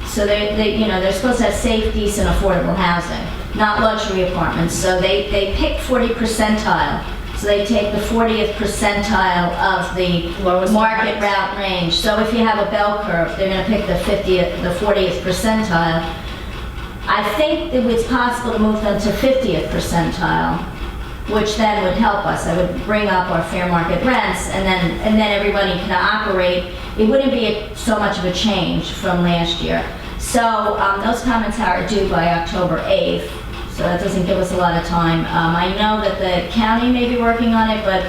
So they're supposed to have safe, decent, affordable housing, not luxury apartments. So they pick 40 percentile. So they take the 40th percentile of the Lowest market rents. route range. So if you have a bell curve, they're going to pick the 40th percentile. I think that it's possible to move them to 50th percentile, which then would help us. I would bring up our fair market rents, and then everybody can operate. It wouldn't be so much of a change from last year. So those comments are due by October 8th, so that doesn't give us a lot of time. I know that the county may be working on it, but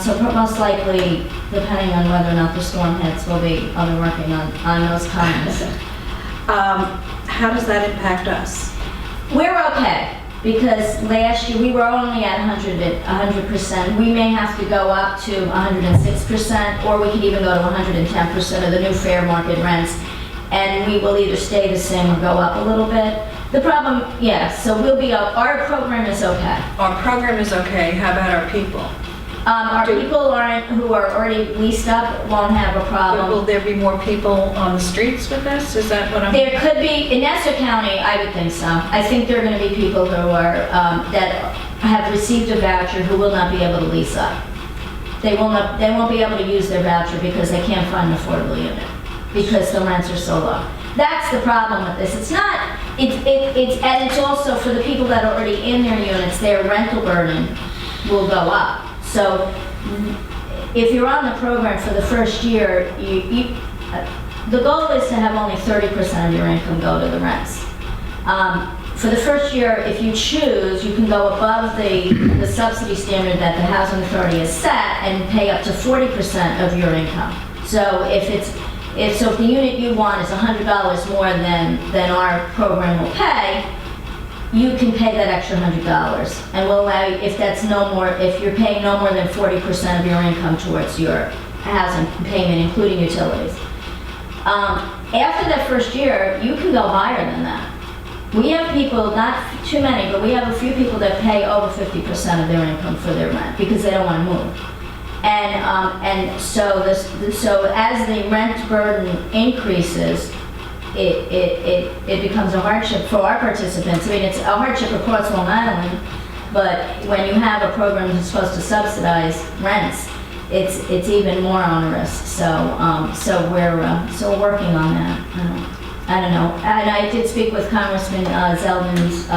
so most likely, depending on whether or not the storm hits, we'll be working on those comments. How does that impact us? We're okay, because last year we were only at 100%. We may have to go up to 106%, or we could even go to 110% of the new fair market rents, and we will either stay the same or go up a little bit. The problem, so we'll be up. Our program is okay. Our program is okay, how about our people? Our people who are already leased up won't have a problem. Will there be more people on the streets with this? Is that what I'm... There could be, in Nassau County, I would think so. I think there are going to be people who are, that have received a voucher who will not be able to lease up. They won't be able to use their voucher because they can't find an affordable unit, because the rents are so low. That's the problem with this. It's not, and it's also for the people that are already in their units, their rental burden will go up. So if you're on the program for the first year, the goal is to have only 30% of your income go to the rents. For the first year, if you choose, you can go above the subsidy standard that the Housing Authority has set and pay up to 40% of your income. So if the unit you want is $100 more than our program will pay, you can pay that extra $100, and we'll allow you, if you're paying no more than 40% of your income towards your housing payment, including utilities. After that first year, you can go higher than that. We have people, not too many, but we have a few people that pay over 50% of their income for their rent because they don't want to move. And so as the rent burden increases, it becomes a hardship for our participants. I mean, it's a hardship across Long Island, but when you have a program that's supposed to subsidize rents, it's even more onerous. So we're working on that. I don't know. And I did speak with Congressman Zeldin's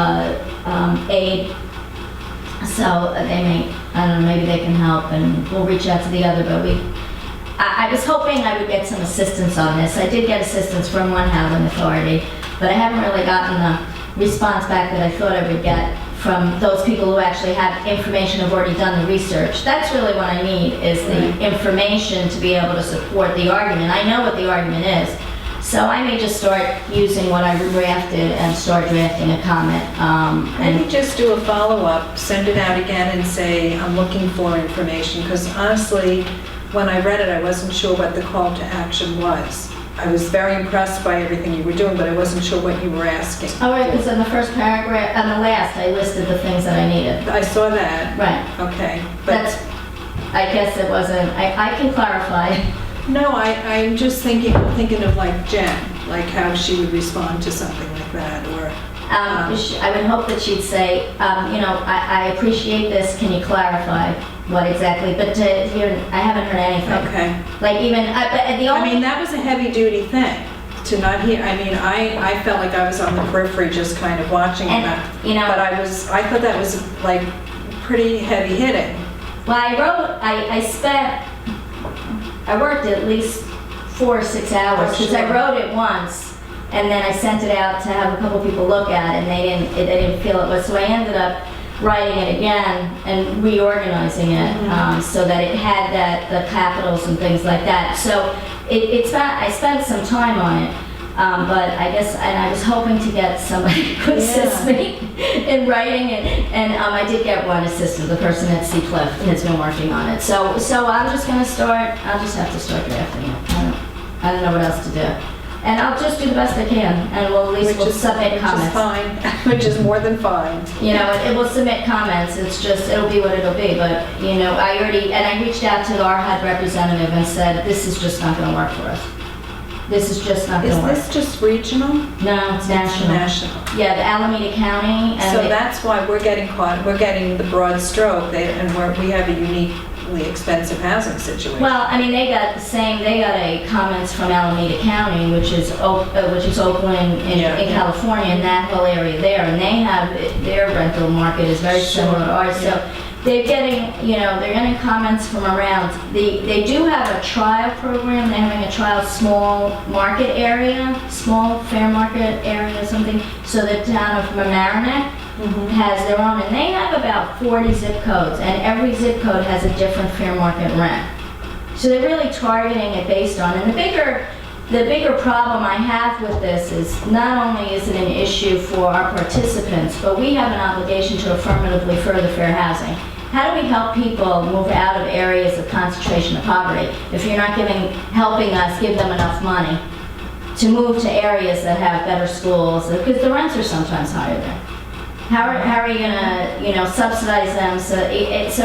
aide, so they may, I don't know, maybe they can help, and we'll reach out to the other, but I was hoping I would get some assistance on this. I did get assistance from one housing authority, but I haven't really gotten the response back that I thought I would get from those people who actually have information, have already done the research. That's really what I need, is the information to be able to support the argument. I know what the argument is, so I may just start using what I drafted and start drafting a comment. Maybe just do a follow-up, send it out again and say, I'm looking for information, because honestly, when I read it, I wasn't sure what the call to action was. I was very impressed by everything you were doing, but I wasn't sure what you were asking. All right, because in the first paragraph, on the last, I listed the things that I needed. I saw that. Right. Okay. I guess it wasn't, I can clarify. No, I'm just thinking of like Jen, like how she would respond to something like that, or... I would hope that she'd say, I appreciate this, can you clarify what exactly, but I haven't heard anything. Okay. Like even, that was a heavy-duty thing, to not hear, I felt like I was on the periphery just kind of watching that. But I thought that was like pretty heavy-hitting. Well, I spent I worked at least 4 or 6 hours, because I wrote it once, and then I sent it out to have a couple people look at it, and they didn't feel it was, so I ended up writing it again and reorganizing it, so that it had the capitals and things like that. So I spent some time on it, but I guess, and I was hoping to get somebody to assist me in writing it, and I did get one assistant, the person at Seacliff has been working on it. So I'm just gonna start, I'll just have to start drafting it. I don't know what else to do. And I'll just do the best I can, and we'll submit comments. Which is fine, which is more than fine. You know, it will submit comments, it's just, it'll be what it'll be, but, you know, I reached out to our HUD representative and said, this is just not gonna work for us. This is just not gonna work. Is this just regional? No, it's national. National. Yeah, the Alameda County. And So that's why we're getting caught, we're getting the broad stroke, and we have a uniquely expensive housing situation. Well, I mean, they got a comments from Alameda County, which is Oakland in California, and that whole area there, and they have, their rental market is very similar to ours, so they're getting comments from around. They do have a trial program, they're having a trial small market area, small fair market area or something, so the town of Mamaroneck has their own, and they have about 40 zip codes, and every zip code has a different fair market rent. So they're really targeting it based on, and the bigger problem I have with this is not only is it an issue for our participants, but we have an obligation to affirmatively further fair housing. How do we help people move out of areas of concentration of poverty if you're not helping us give them enough money to move to areas that have better schools, because the rents are sometimes higher there. How are you gonna, subsidize them? So it's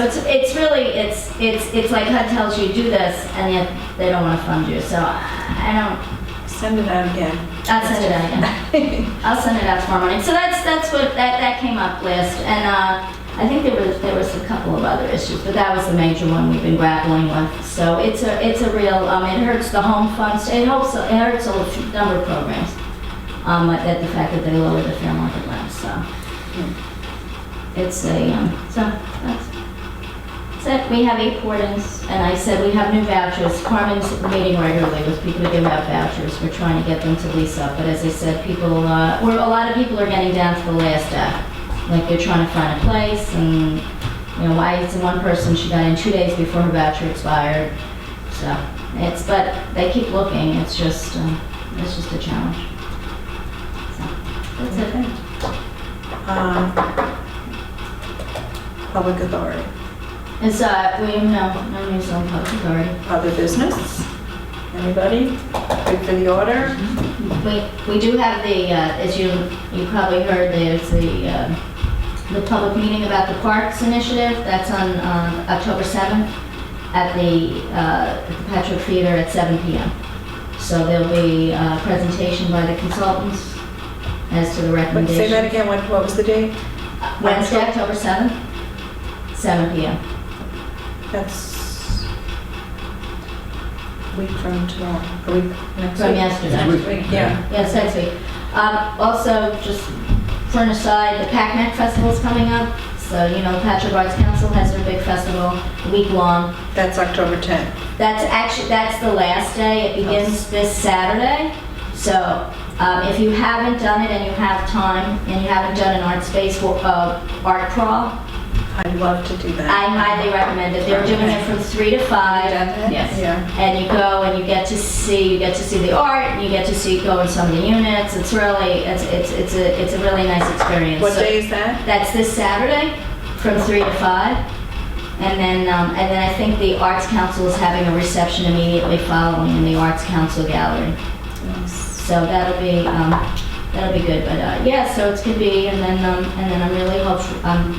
like HUD tells you do this, and yet they don't want to fund you. So I don't. Send it out again. I'll send it out again. I'll send it out tomorrow morning. So that's what that came up last, and I think there was a couple of other issues, but that was the major one we've been grappling with. So it's a real. It hurts the home funds. It hurts a number of programs. That the fact that they lowered the fair market rent. So. It's a, so that's it. We have 8 port-ins, and I said we have new vouchers. Carmen's meeting regularly with people to give out vouchers. We're trying to get them to lease up, but as I said, a lot of people are getting down to the last day. Like they're trying to find a place, and one person, she got in 2 days before her voucher expired. So but they keep looking. It's just a challenge. So that's it. Public authority. It's, no news on public authority. Other business? Anybody? Good for the order? We do have the, as you probably heard, there's the public meeting about the parks initiative. That's on October 7th at the Patchogue Theater at 7 p.m. So there'll be a presentation by the consultants as to the recommendations. Say that again, what was the date? Wednesday, October 7th, 7 p.m. That's a week from tomorrow, a week next From week? yesterday. Next week, yeah. Yes, next week. Also, just for an aside, the PACMAC Festival is coming up. So, the Patchogue Arts Council has their big festival, week long. That's October 10th. That's the last day. It begins this Saturday. So, if you haven't done it and you have time and you haven't done an art space art crawl, I'd love to do that. I highly recommend it. They're doing it from 3 to 5. Yes. Yeah. And you go and you get to see the art, and you get to go in some of the units. It's really, it's a really nice experience. What day is that? That's this Saturday from 3 to 5. And then I think the Arts Council is having a reception immediately following in the Arts Council Gallery. So that'll be good. But so it's gonna be, and then I'm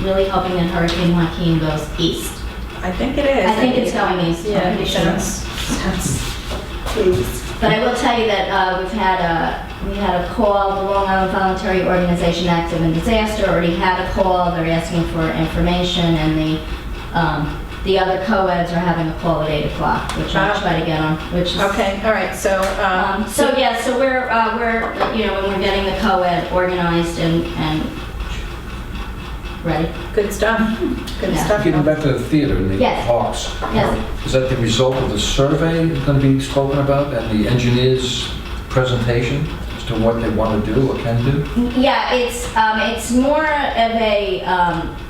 really hoping that Hurricane Joaquin goes east. I think it is. I think it's going east. Yeah, I'm pretty sure. Please. But I will tell you that we had a call. The Long Island Voluntary Organization Active in Disaster already had a call. They're asking for information, and the other COADs are having a call at 8 o'clock, which I'll try to get on. Which is Okay, all right, so... So we're when we're getting the COAD organized and ready. Good stuff. Good Yeah. stuff. Getting back to the theater and the Yes. parks. Yes. Is that the result of the survey going to be spoken about and the engineer's presentation as to what they want to do or can do? Yeah, it's more of a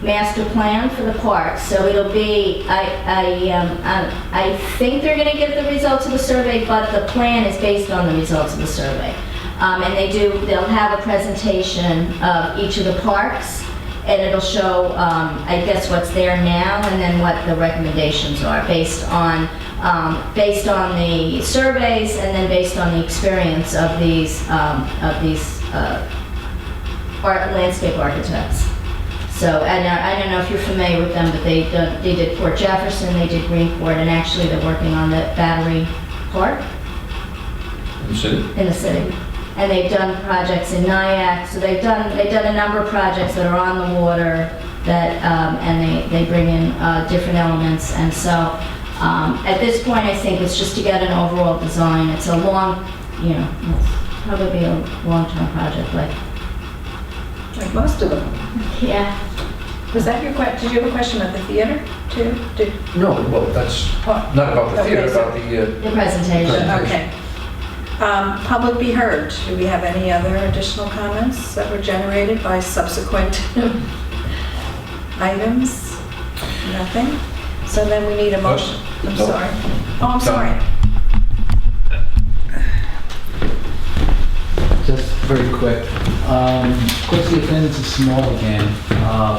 master plan for the park, so it'll be, I think they're gonna give the results of the survey, but the plan is based on the results of the survey. And they'll have a presentation of each of the parks, and it'll show, I guess, what's there now, and then what the recommendations are, based on the surveys, and then based on the experience of these landscape architects. So, and I don't know if you're familiar with them, but they did Port Jefferson, they did Greenport, and actually they're working on the Battery Park In the city? in the city. And they've done projects in Nyack, so they've done a number of projects that are on the water that, and they bring in different elements. And so, at this point, I think it's just to get an overall design. It's a long, probably a long-term project, like, Most of them. yeah. Was that your question? Did you have a question about the theater too? No, well, that's not about the Okay, theater, so- about the, The presentation. Okay. Public be heard. Do we have any other additional comments that were generated by subsequent items? Nothing? So then we need a motion. I'm No. sorry. Oh, I'm sorry. Just very quick. Of course, the attendance is small again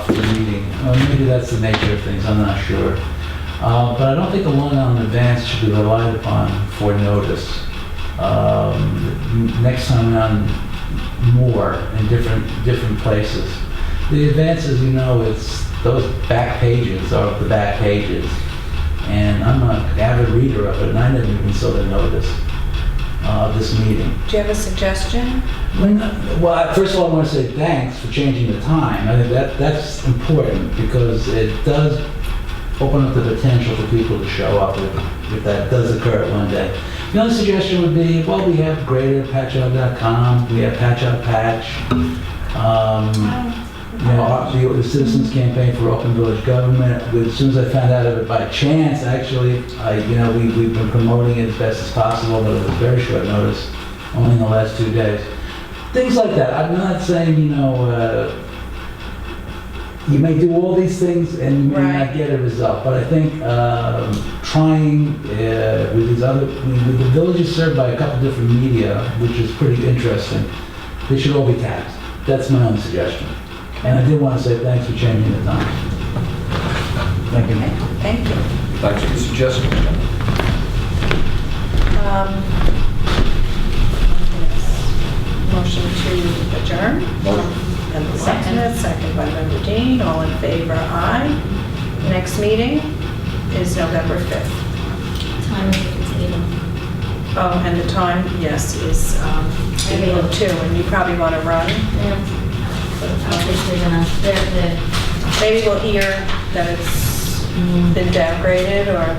for the meeting. Maybe that's the nature of things, I'm not sure. But I don't think a one on advance should be relied upon for notice. Next time around, more in different places. The advances, it's those back pages are the back pages. And I'm an avid reader of it, and I never even saw the notice of this meeting. Do you have a suggestion? Well, first of all, I want to say thanks for changing the time. I think that's important because it does open up the potential for people to show up if that does occur one day. The other suggestion would be, well, we have greater patchogue.com, we have Patchogue Patch, the Citizens Campaign for Open Village Government. As soon as I found out of it by chance, actually, we've been promoting it as best as possible, but it was very short notice, only in the last 2 days. Things like that. I'm not saying, you may do all these things and you may Right. not get a result, but I think trying with the village is served by a couple different media, which is pretty interesting. They should all be tapped. That's my own suggestion. And I did want to say thanks for changing the time. Thank you. Thank you. thanks for the suggestion. Motion to adjourn? Motion. Member Wachsmuth, second by Member Dean. All in favor, aye. Next meeting is November 5th. Time is at the table. Oh, and the time, yes, is 8:02, and you probably want to run. Yeah. Obviously they're Maybe we'll hear that it's been downgraded, or